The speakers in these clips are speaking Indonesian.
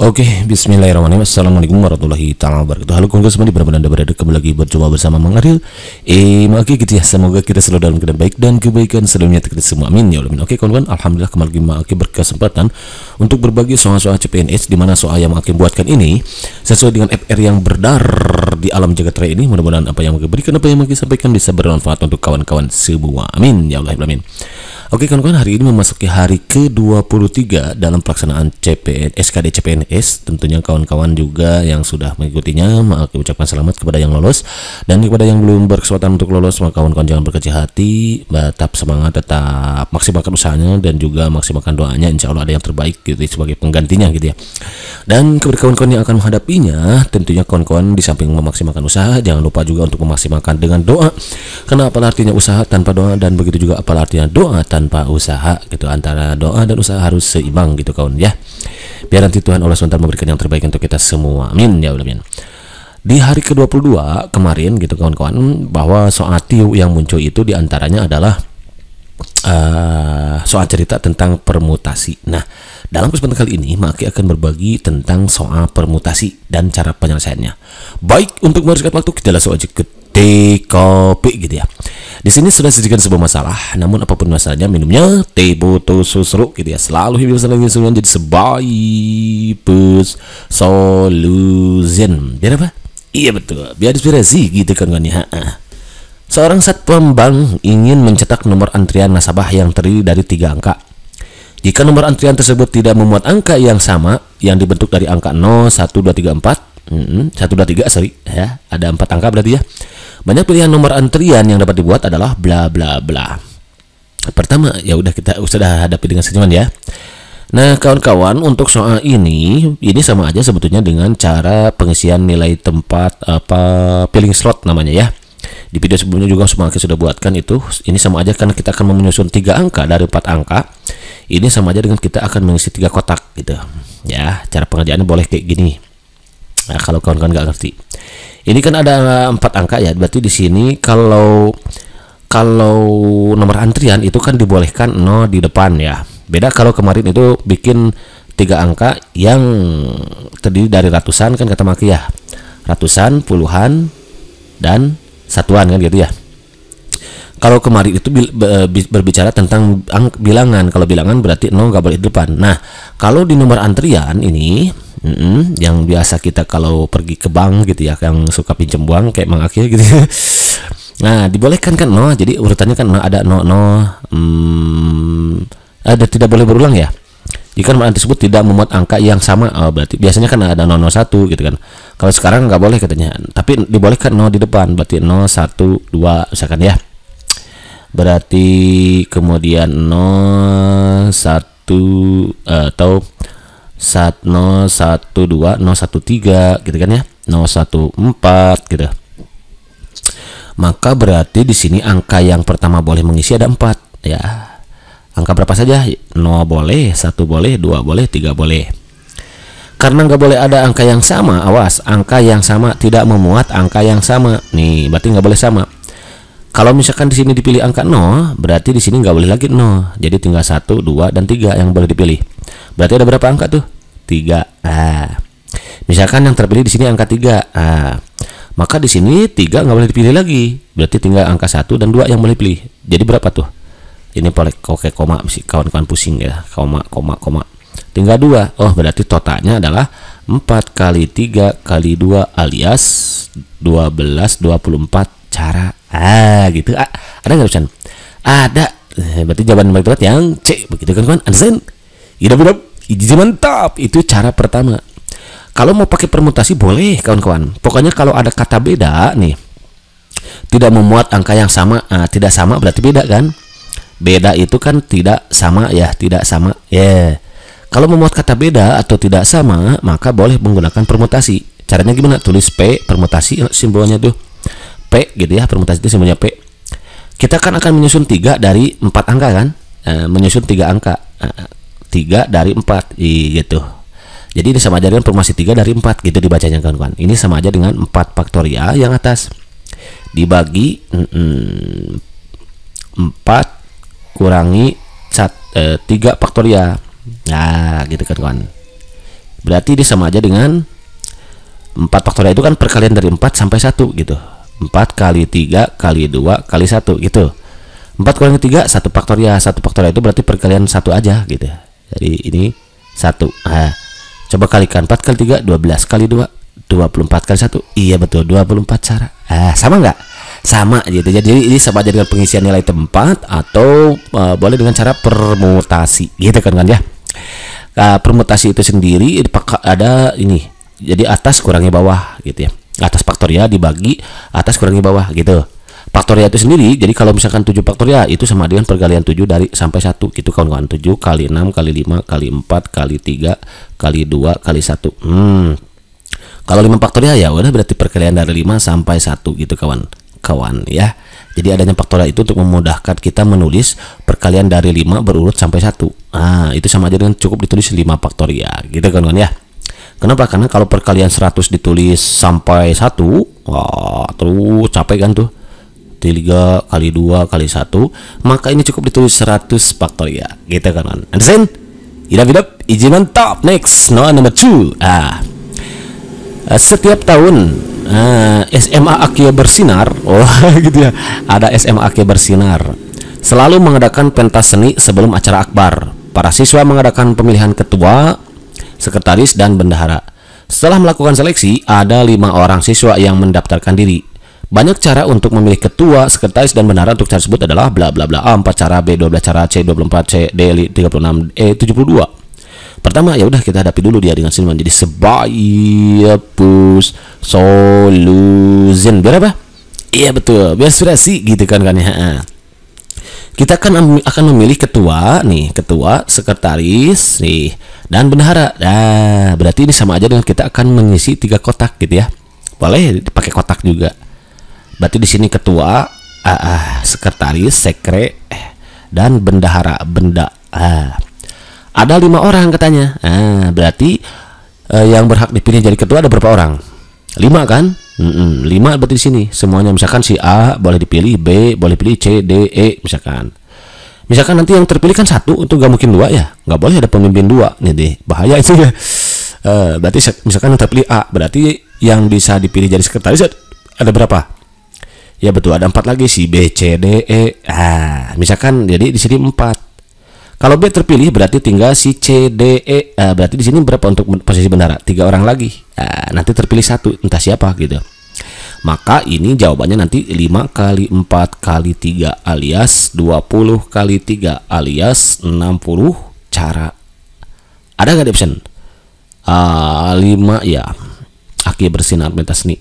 Oke, bismillahirrahmanirrahim. Assalamualaikum warahmatullahi taala wabarakatuh. Halo kawan-kawan semua, dimanapun Anda berada, kembali lagi berjumpa bersama Mang Aril. Maki gitu ya, semoga kita selalu dalam keadaan baik dan kebaikan selalu menyertai kita semua. Amin ya Allah. Oke kawan-kawan, alhamdulillah kembali lagi Maki berkesempatan untuk berbagi soal-soal CPNS, di mana soal yang Maki buatkan ini sesuai dengan FR yang berdar di alam jagat raya ini. Mudah-mudahan apa yang Maki berikan, apa yang Maki sampaikan bisa bermanfaat untuk kawan-kawan semua. Amin ya Allah. Amin. Oke kawan-kawan, hari ini memasuki hari ke-23 dalam pelaksanaan SKD CPNS. Tentunya kawan-kawan juga yang sudah mengikutinya, maka ucapkan selamat kepada yang lolos, dan kepada yang belum berkesempatan untuk lolos, maka kawan-kawan jangan berkecil hati, tetap semangat, tetap maksimalkan usahanya, dan juga maksimalkan doanya. Insya Allah ada yang terbaik gitu sebagai penggantinya gitu ya. Dan kepada kawan-kawan yang akan menghadapinya, tentunya kawan-kawan di samping memaksimalkan usaha, jangan lupa juga untuk memaksimalkan dengan doa. Karena apa artinya usaha tanpa doa, dan begitu juga apa artinya doa tanpa usaha gitu. Antara doa dan usaha harus seimbang gitu kawan ya, biar nanti Tuhan Allah SWT memberikan yang terbaik untuk kita semua. Amin ya Allah. Di hari ke-22 kemarin gitu kawan-kawan, bahwa soal tiu yang muncul itu diantaranya adalah soal cerita tentang permutasi. Nah, dalam kesempatan kali ini Maki akan berbagi tentang soal permutasi dan cara penyelesaiannya. Baik, untuk menghabiskan waktu, kita langsung aja ke kopi gitu ya. Di sini sudah sajikan sebuah masalah, namun apapun masalahnya, minumnya teh botol susru gitu ya. Selalu hidup selalu jadi sebaik solution. Biar apa? Iya betul, biar inspirasi gitu kan ya. Seorang satpam bank ingin mencetak nomor antrian nasabah yang terdiri dari 3 angka. Jika nomor antrian tersebut tidak memuat angka yang sama yang dibentuk dari angka 0, 1, 2, 3, 4, 1, 2, 3, sorry ya, ada 4 angka berarti ya. Banyak pilihan nomor antrian yang dapat dibuat adalah bla bla bla. Pertama, ya udah kita sudah hadapi dengan senyuman ya. Nah, kawan-kawan, untuk soal ini sama aja sebetulnya dengan cara pengisian nilai tempat filling slot namanya ya. Di video sebelumnya juga Maki sudah buatkan itu. Ini sama aja karena kita akan menyusun 3 angka dari 4 angka. Ini sama aja dengan kita akan mengisi 3 kotak gitu. Ya, cara pengerjaannya boleh kayak gini. Nah, kalau kawan-kawan nggak ngerti. Ini kan ada 4 angka ya, berarti di sini kalau nomor antrian itu kan dibolehkan 0 di depan ya. Beda kalau kemarin itu bikin 3 angka yang terdiri dari ratusan kan kata Maki ya. Ratusan, puluhan, dan satuan kan gitu ya. Kalau kemarin itu berbicara tentang bilangan. Kalau bilangan berarti 0 nggak boleh di depan. Nah, kalau di nomor antrian ini yang biasa kita kalau pergi ke bank gitu ya, yang suka pinjam uang kayak Mang Akhil gitu. Nah, dibolehkan kan 0, jadi urutannya kan ada 0, 0, ada tidak boleh berulang ya. Jika nomor tersebut tidak memuat angka yang sama, berarti biasanya kan ada 001 gitu kan. Kalau sekarang nggak boleh katanya, tapi dibolehkan 0 di depan, berarti 0, 1, 2 misalkan ya. Berarti kemudian 0, 1 atau 0, 1, 2, 0, 1, 3 gitu kan ya, 0, 1, 4 gitu. Maka berarti di sini angka yang pertama boleh mengisi ada 4 ya. Angka berapa saja? 0 boleh, 1 boleh, 2 boleh, 3 boleh. Karena nggak boleh ada angka yang sama, awas, angka yang sama tidak memuat angka yang sama. Nih, berarti nggak boleh sama. Kalau misalkan di sini dipilih angka 0, berarti di sini nggak boleh lagi 0. Jadi tinggal 1, 2, dan 3 yang boleh dipilih. Berarti ada berapa angka tuh? 3. Misalkan yang terpilih di sini angka 3. Maka di sini 3 nggak boleh dipilih lagi. Berarti tinggal angka 1 dan 2 yang boleh pilih. Jadi berapa tuh? Ini boleh pakai koma, kawan-kawan pusing ya. Koma. Tinggal 2. Oh, berarti totalnya adalah 4 kali 3 kali 2 alias 12, 24 cara. Gitu. Ada nggak tulisan? Ada. Berarti jawaban yang tepat yang C. Begitu kan kawan? Understand? Hidup. Mantap. Itu cara pertama. Kalau mau pakai permutasi boleh kawan-kawan. Pokoknya kalau ada kata beda nih, tidak memuat angka yang sama, tidak sama berarti beda kan? Beda itu kan tidak sama ya, tidak sama. Kalau memuat kata beda atau tidak sama, maka boleh menggunakan permutasi. Caranya gimana? Tulis P, permutasi simbolnya tuh P gitu ya, permutasi itu simbolnya P. Kita kan akan menyusun 3 dari 4 angka kan? Menyusun 3 angka. 3 dari 4 gitu. Jadi ini sama aja dengan permutasi 3 dari 4 gitu dibacanya kawan-kawan. Ini sama aja dengan 4 faktorial yang atas dibagi 4 kurangi 3 faktorial. Nah, gitu kan kawan. Berarti dia sama aja dengan 4 faktorial itu kan perkalian dari 4 sampai 1 gitu. 4 kali 3 kali 2 kali 1 gitu. 4 kurangi 3 1 faktorial. 1 faktorial itu berarti perkalian 1 aja gitu. Jadi ini 1. Nah, coba kalikan 4 kali 3 12 kali 2 24 kali 1. Iya betul 24 cara. Sama nggak? Sama gitu. Jadi ini sama aja dengan pengisian nilai tempat atau boleh dengan cara permutasi gitu kan ya. Permutasi itu sendiri ada ini. Jadi atas kurangi bawah gitu ya. Atas faktorial dibagi atas kurangi bawah gitu. Faktorial itu sendiri, jadi kalau misalkan 7 faktorial itu sama dengan perkalian 7 dari sampai 1 gitu kawan-kawan. 7 kali 6 kali 5 kali 4 kali 3 kali 2 kali 1. Kalau 5 faktorial ya udah berarti perkalian dari 5 sampai 1 gitu kawan-kawan ya. Jadi adanya faktorial itu untuk memudahkan kita menulis perkalian dari 5 berurut sampai 1. Itu sama aja dengan cukup ditulis 5 faktorial gitu kawan-kawan ya. Kenapa? Karena kalau perkalian 100 ditulis sampai 1, wah, terus capek kan tuh. 3 kali 2 kali 1, maka ini cukup ditulis 100 faktorial gitu kan. Understand? Idap, izin mantap. Next, number 2. Setiap tahun SMA Akia Bersinar, gitu ya. Ada SMA Akia Bersinar. Selalu mengadakan pentas seni sebelum acara akbar. Para siswa mengadakan pemilihan ketua, sekretaris dan bendahara. Setelah melakukan seleksi, ada 5 orang siswa yang mendaftarkan diri. Banyak cara untuk memilih ketua, sekretaris dan bendahara. Untuk cara tersebut adalah bla bla bla. A 4 cara, B 12 cara, C 24, C D 36, E 72. Pertama ya udah kita hadapi dulu dia dengan sini menjadi sebaikpus solution. Biar apa? Iya betul, biar sudah sih gitu kan ya. Kita akan memilih ketua nih, ketua, sekretaris nih, dan bendahara. Berarti ini sama aja dengan kita akan mengisi 3 kotak gitu ya. Boleh pakai kotak juga. Berarti di sini ketua, sekretaris, sekre, dan bendahara, ada 5 orang katanya. Berarti yang berhak dipilih jadi ketua ada berapa orang? 5 kan? 5 berarti di sini semuanya. Misalkan si A boleh dipilih, B boleh pilih, C, D, E misalkan. Misalkan nanti yang terpilih kan 1, itu gak mungkin 2 ya. Gak boleh ada pemimpin 2 nih deh, bahaya itu ya. Berarti misalkan yang terpilih A, berarti yang bisa dipilih jadi sekretaris ada berapa? Ya betul, ada 4 lagi, si B, C, D, E. Misalkan jadi di sini 4. Kalau B terpilih berarti tinggal si C, D, E. Berarti di sini berapa untuk posisi bendahara? 3 orang lagi. Nanti terpilih 1, entah siapa gitu. Maka ini jawabannya nanti 5 kali 4 kali 3 alias 20 kali 3 alias 60 cara. Ada nggak di option? 5 ya. Aki bersinar pentas seni.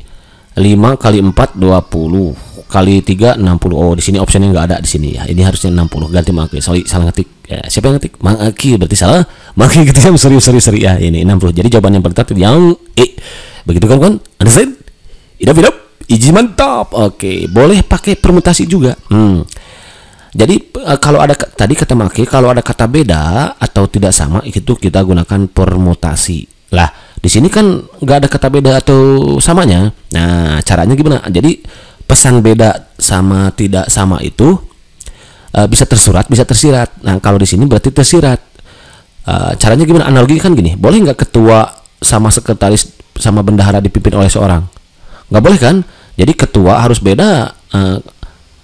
5 kali 4 20 kali 3 60. Oh, di sini optionnya nggak ada di sini ya. Ini harusnya 60. Ganti Mang Aki. Sorry, salah ngetik. Siapa yang ngetik? Mang Aki berarti salah. Mang Aki gitu ya. Sorry ya. Ini 60. Jadi jawaban yang paling tepat yang E. Begitu kan? Understand? Idap. Iji mantap. Oke, boleh pakai permutasi juga. Jadi kalau ada tadi kata Mang Aki, kalau ada kata beda atau tidak sama itu kita gunakan permutasi. Lah, di sini kan nggak ada kata beda atau samanya. Nah, caranya gimana? Jadi pesan beda sama tidak sama itu bisa tersurat, bisa tersirat. Nah, kalau di sini berarti tersirat. Caranya gimana? Analogi kan gini. Boleh nggak ketua sama sekretaris sama bendahara dipimpin oleh seorang? Nggak boleh kan? Jadi ketua harus beda,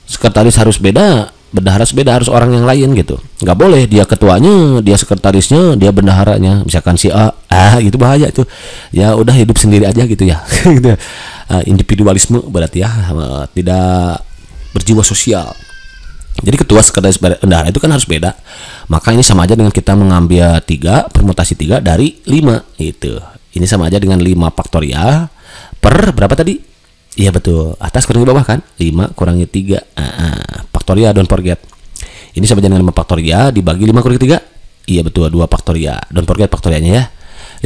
sekretaris harus beda, bendahara harus beda, harus orang yang lain gitu. Nggak boleh dia ketuanya, dia sekretarisnya, dia bendaharanya. Misalkan si A, gitu bahaya itu. Ya udah hidup sendiri aja gitu ya. Gitu. Individualisme berarti ya, tidak berjiwa sosial. Jadi ketua, sekretaris, bendahara itu kan harus beda. Maka ini sama aja dengan kita mengambil 3, permutasi 3 dari 5 gitu. Ini sama aja dengan 5 faktorial per berapa tadi? Iya betul, atas kurangi bawah kan? 5 kurangi 3 faktorial, don't forget. Ini sama aja dengan 5 faktorial dibagi 5 kurangi 3. Iya betul, 2 faktorial, don't forget faktorialnya ya.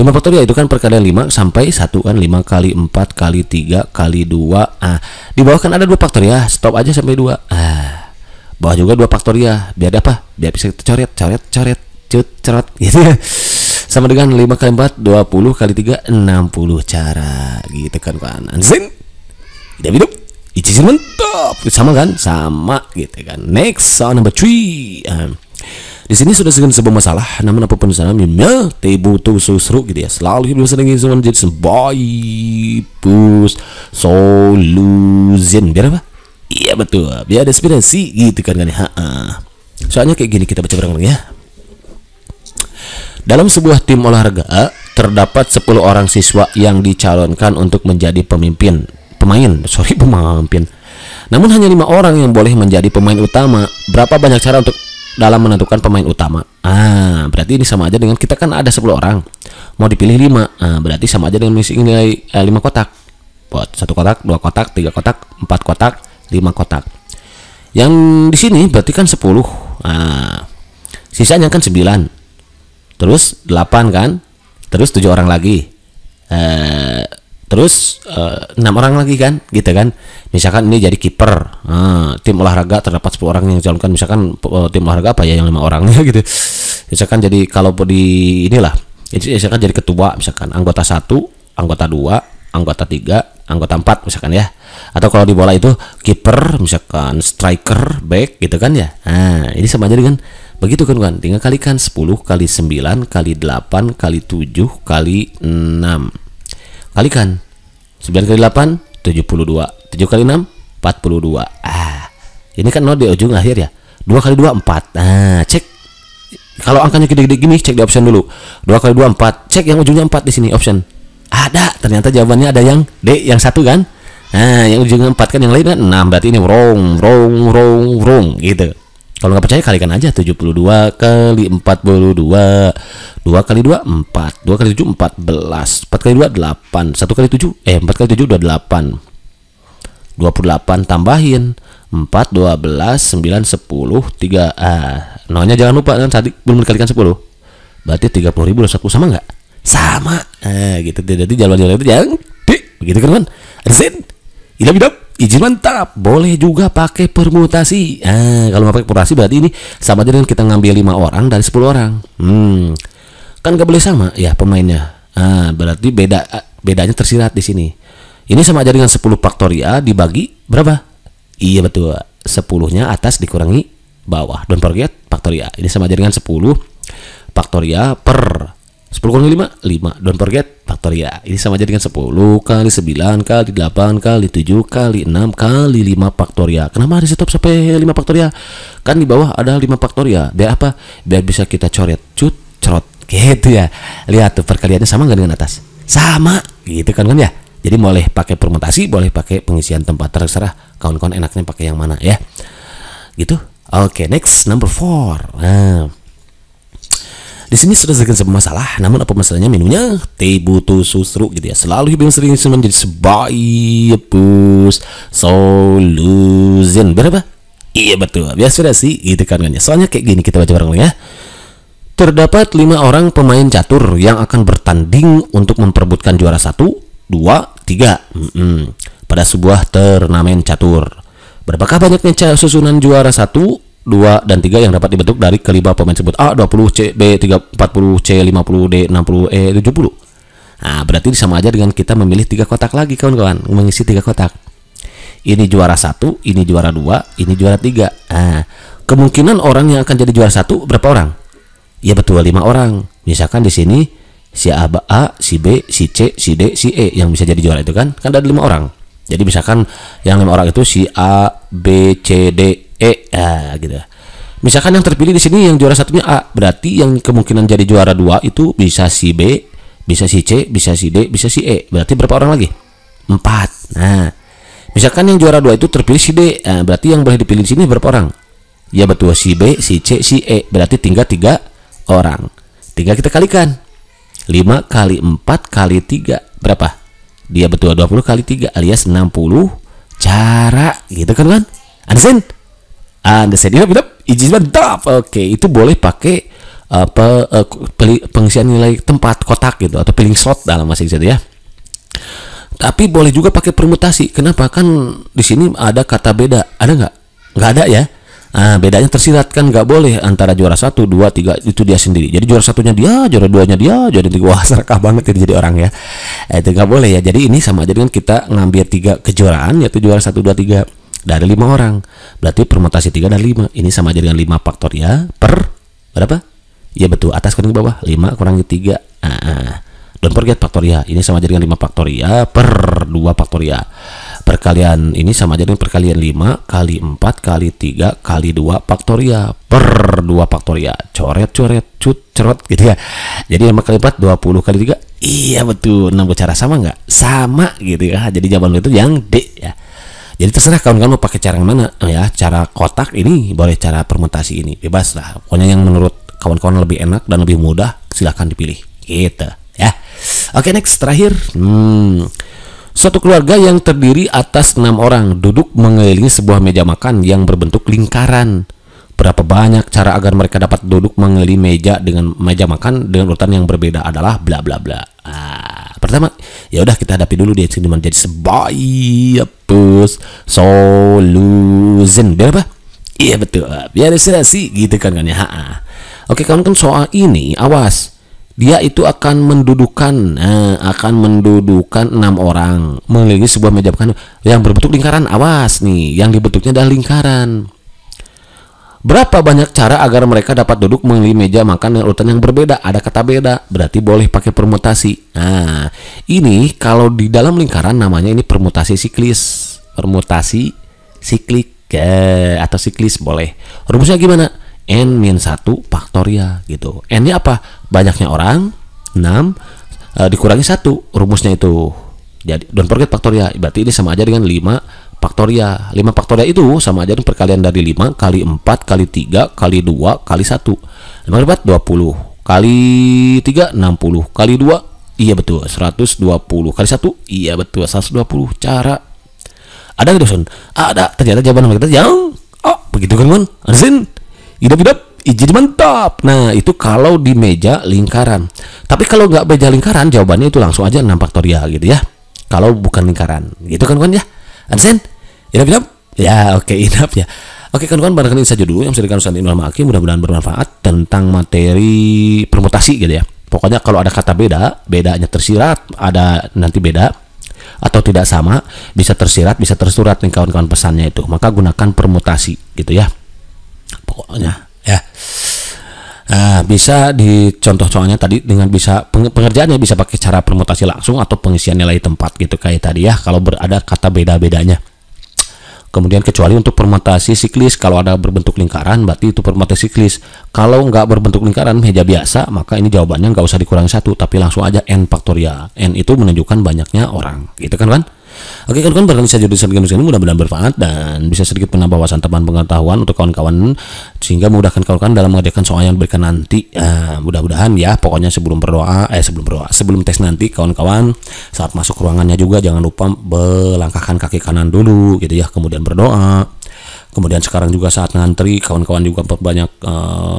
5 faktorial itu kan perkalian 5 sampai 1 kan. 5 kali 4 kali 3 kali 2. Di bawah kan ada 2 faktorial, stop aja sampai 2. Bawah juga 2 faktorial. Biar apa? Biar bisa coret gitu ya. Sama dengan 5 kali 4 20 kali 3 60 cara gitu kan kawan. Zin. Hidup. Ijizin mantap. Sama kan? Sama gitu kan. Next, soal number 3. Di Di sini sudah segala sebuah masalah, namun apapun sana mimnya tebutu susru gitu ya. Selalu hidup sering menjadi sebaik pus solution. Biar apa? Iya betul. Biar ada inspirasi gitu kan ya. Soalnya kayak gini, kita baca bareng-bareng ya. Dalam sebuah tim olahraga terdapat 10 orang siswa yang dicalonkan untuk menjadi pemain. Namun hanya 5 orang yang boleh menjadi pemain utama. Berapa banyak cara untuk dalam menentukan pemain utama? Berarti ini sama aja dengan kita kan ada 10 orang. Mau dipilih 5. Berarti sama aja dengan mengisi nilai 5 kotak. Buat 1 kotak, 2 kotak, 3 kotak, 4 kotak, 5 kotak. Yang di sini berarti kan 10. Sisanya kan 9. Terus 8 kan? Terus 7 orang lagi. Terus 6 orang lagi kan? Gitu kan? Misalkan ini jadi kiper. Tim olahraga terdapat 10 orang yang dicalonkan. Misalkan tim olahraga apa ya yang 5 orangnya gitu. Misalkan jadi kalau di inilah, misalkan jadi ketua, misalkan anggota 1, anggota 2, anggota 3, anggota 4 misalkan ya. Atau kalau di bola itu kiper, misalkan striker, back gitu kan ya. Ini sama aja dengan begitu kan, tinggal kalikan 10 kali 9 kali 8 kali 7 kali 6. Kalikan 9 kali 8 72, 7 kali 6 42. Ini kan 0 di ujung akhir ya. 2 kali 2 4. Cek kalau angkanya gede-gede gini, cek di option dulu. 2 kali 2 4. Cek yang ujungnya 4 di sini option. Ada, ternyata jawabannya ada yang D, yang 1 kan. Yang ujungnya 4 kan, yang lain kan 6. Berarti ini wrong gitu. Kalau nggak percaya kalikan aja 72 kali 42. 2 kali 2 4. 2 kali 7 14. 4 kali 2 8. 1 kali 7 4 kali 7 28. 28 tambahin 4 12 9 10 3. Nolnya jangan lupa kan, tadi belum dikalikan 10. Berarti 30.000 1 sama nggak? Sama. Gitu. Jadi jalan-jalan itu jangan begitu kan? Ada sen. Hidup izin mantap. Boleh juga pakai permutasi. Kalau pakai permutasi berarti ini sama aja dengan kita ngambil 5 orang dari 10 orang. Kan gak boleh sama ya pemainnya. Berarti bedanya tersirat di sini. Ini sama aja dengan 10 faktorial dibagi berapa? Iya betul. 10-nya atas dikurangi bawah. Don't forget faktorial. Ini sama aja dengan 10 faktorial per 10 kali 5 5. Don't forget faktorial. Ini sama aja dengan 10 kali 9 kali 8 kali 7 kali 6 kali 5 faktorial. Kenapa harus stop sampai 5 faktorial? Kan di bawah ada 5 faktorial. Biar apa? Biar bisa kita coret cerot gitu ya. Lihat tuh perkaliannya sama nggak dengan atas? Sama gitu kan ya. Jadi boleh pakai permutasi, boleh pakai pengisian tempat, terserah kawan-kawan enaknya pakai yang mana ya. Gitu. Oke, next number 4. Di sini sudah segala sebuah masalah, namun apa masalahnya? Minumnya teh butuh susu gitu ya. Selalu hidup sering menjadi sebaik pus solution. Berapa? Iya betul. Biasa sih gitu kan ya. Soalnya kayak gini, kita baca bareng ya. Terdapat 5 orang pemain catur yang akan bertanding untuk memperebutkan juara 1, 2, 3 pada sebuah turnamen catur. Berapakah banyaknya susunan juara 1, 2 dan 3 yang dapat dibentuk dari kelima pemain tersebut? A 20, C, B 40, C 50, D 60, E 70. Berarti sama aja dengan kita memilih 3 kotak lagi kawan-kawan, mengisi 3 kotak. Ini juara 1, ini juara 2, ini juara 3. Kemungkinan orang yang akan jadi juara 1 berapa orang? Ya betul, 5 orang. Misalkan di sini si A, si B, si C, si D, si E yang bisa jadi juara itu kan ada 5 orang. Jadi misalkan yang 5 orang itu si A, B, C, D, E, gitu. Misalkan yang terpilih di sini yang juara satunya A, berarti yang kemungkinan jadi juara 2 itu bisa si B, bisa si C, bisa si D, bisa si E. Berarti berapa orang lagi? 4. Misalkan yang juara 2 itu terpilih si D, berarti yang boleh dipilih di sini berapa orang? Ya betul, si B, si C, si E. Berarti tinggal 3 orang. Tinggal kita kalikan. 5 kali 4 kali 3 berapa? Dia betul 20 kali 3 alias 60 cara gitu kan? Understand? Izin mantap. Oke, itu boleh pakai pengisian nilai tempat kotak gitu atau filling slot dalam bahasa Inggris ya. Tapi boleh juga pakai permutasi. Kenapa? Kan di sini ada kata beda. Ada nggak? Nggak ada ya. Bedanya tersirat kan, nggak boleh antara juara 1, 2, 3 itu dia sendiri. Jadi juara satunya dia, juara 2-nya dia, juara 3. Wah, serakah banget jadi orang ya. Itu nggak boleh ya. Jadi ini sama aja dengan kita ngambil 3 kejuaraan, yaitu juara 1, 2, 3 dari 5 orang. Berarti permutasi 3 dan 5. Ini sama aja dengan 5 faktorial per Berapa? Ya betul, atas kurangi bawah, 5 kurangi 3. Don't forget faktoria. Ini sama aja dengan 5 faktoria per 2 faktoria. Perkalian ini sama aja dengan perkalian 5 kali 4 kali 3 kali 2 faktoria per 2 faktoria. Coret-coret, cerot gitu ya. Jadi 5 kali 4, 20 kali 3. Iya betul. Nah, cara sama nggak? Sama gitu ya. Jadi jawaban itu yang D ya. Jadi terserah kawan-kawan mau pakai cara yang mana ya. Cara kotak ini boleh, cara permutasi ini bebas lah. Pokoknya yang menurut kawan-kawan lebih enak dan lebih mudah silahkan dipilih gitu ya. Oke, next, terakhir. Suatu keluarga yang terdiri atas 6 orang duduk mengelilingi sebuah meja makan yang berbentuk lingkaran. Berapa banyak cara agar mereka dapat duduk mengelilingi meja makan dengan urutan yang berbeda adalah bla bla bla. Pertama, ya udah kita hadapi dulu dia sini menjadi sebuah solution. Biar apa? Iya betul. Biar sih gitu kan ya. Oke, kawan-kawan, soal ini awas. Dia itu akan mendudukan 6 orang mengelilingi sebuah meja makan yang berbentuk lingkaran. Awas nih, yang dibentuknya adalah lingkaran. Berapa banyak cara agar mereka dapat duduk mengelilingi meja makan dengan urutan yang berbeda? Ada kata beda, berarti boleh pakai permutasi. Nah, ini kalau di dalam lingkaran namanya ini permutasi siklis. Permutasi siklik atau siklis boleh. Rumusnya gimana? N-1 faktorial gitu. N-nya apa? Banyaknya orang, 6 dikurangi 1. Rumusnya itu. Jadi don't forget faktorial. Berarti ini sama aja dengan 5 faktorial. 5 faktorial itu sama aja dengan perkalian dari 5 kali 4 kali 3 kali 2 kali 1. 5 kali 4 20 kali 3 60 kali 2 iya betul 120 kali 1 iya betul 120. Cara ada nggak dosen? Ada. Ternyata jawaban kita yang begitu kan kan? Azin hidup jadi mantap. Nah, itu kalau di meja lingkaran. Tapi kalau nggak meja lingkaran, jawabannya itu langsung aja 6 faktorial gitu ya. Kalau bukan lingkaran, gitu kan ya. Understand? Inap? Ya, oke, inap ya. Oke, kawan-kawan, barangkali ini saja dulu yang bisa dikatakan Ustaz Inul Maki. Mudah-mudahan bermanfaat tentang materi permutasi gitu ya. Pokoknya kalau ada kata bedanya tersirat, ada nanti beda atau tidak sama, bisa tersirat, bisa tersurat nih kawan-kawan pesannya itu. Maka gunakan permutasi gitu ya. Pokoknya ya. Nah, bisa dicontoh soalnya tadi dengan bisa pengerjaannya bisa pakai cara permutasi langsung atau pengisian nilai tempat gitu kayak tadi ya, kalau ada kata beda-bedanya. Kemudian kecuali untuk permutasi siklis, kalau ada berbentuk lingkaran berarti itu permutasi siklis. Kalau nggak berbentuk lingkaran, meja biasa, maka ini jawabannya nggak usah dikurangi 1 tapi langsung aja N faktorial. N itu menunjukkan banyaknya orang gitu kan. Oke, kawan-kawan, barangkali saja di ini mudah-mudahan bermanfaat dan bisa sedikit menambah wawasan teman pengetahuan untuk kawan-kawan sehingga memudahkan kawan-kawan dalam mengerjakan soal yang diberikan nanti. Mudah-mudahan ya, pokoknya sebelum tes nanti kawan-kawan saat masuk ruangannya juga jangan lupa melangkahkan kaki kanan dulu gitu ya, kemudian berdoa. Kemudian sekarang juga saat ngantri, kawan-kawan juga perbanyak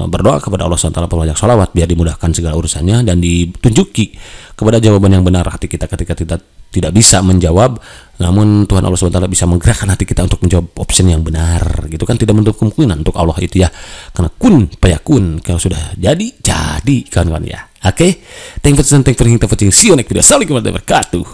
berdoa kepada Allah SWT, perbanyak sholawat biar dimudahkan segala urusannya dan ditunjuki kepada jawaban yang benar hati kita ketika kita tidak bisa menjawab, namun Tuhan Allah SWT bisa menggerakkan hati kita untuk menjawab option yang benar gitu kan. Tidak menutup kemungkinan untuk Allah itu ya, karena kun payakun, kalau sudah jadi kawan-kawan ya. Oke, thank you for watching, see you next video. Assalamualaikum warahmatullahi wabarakatuh.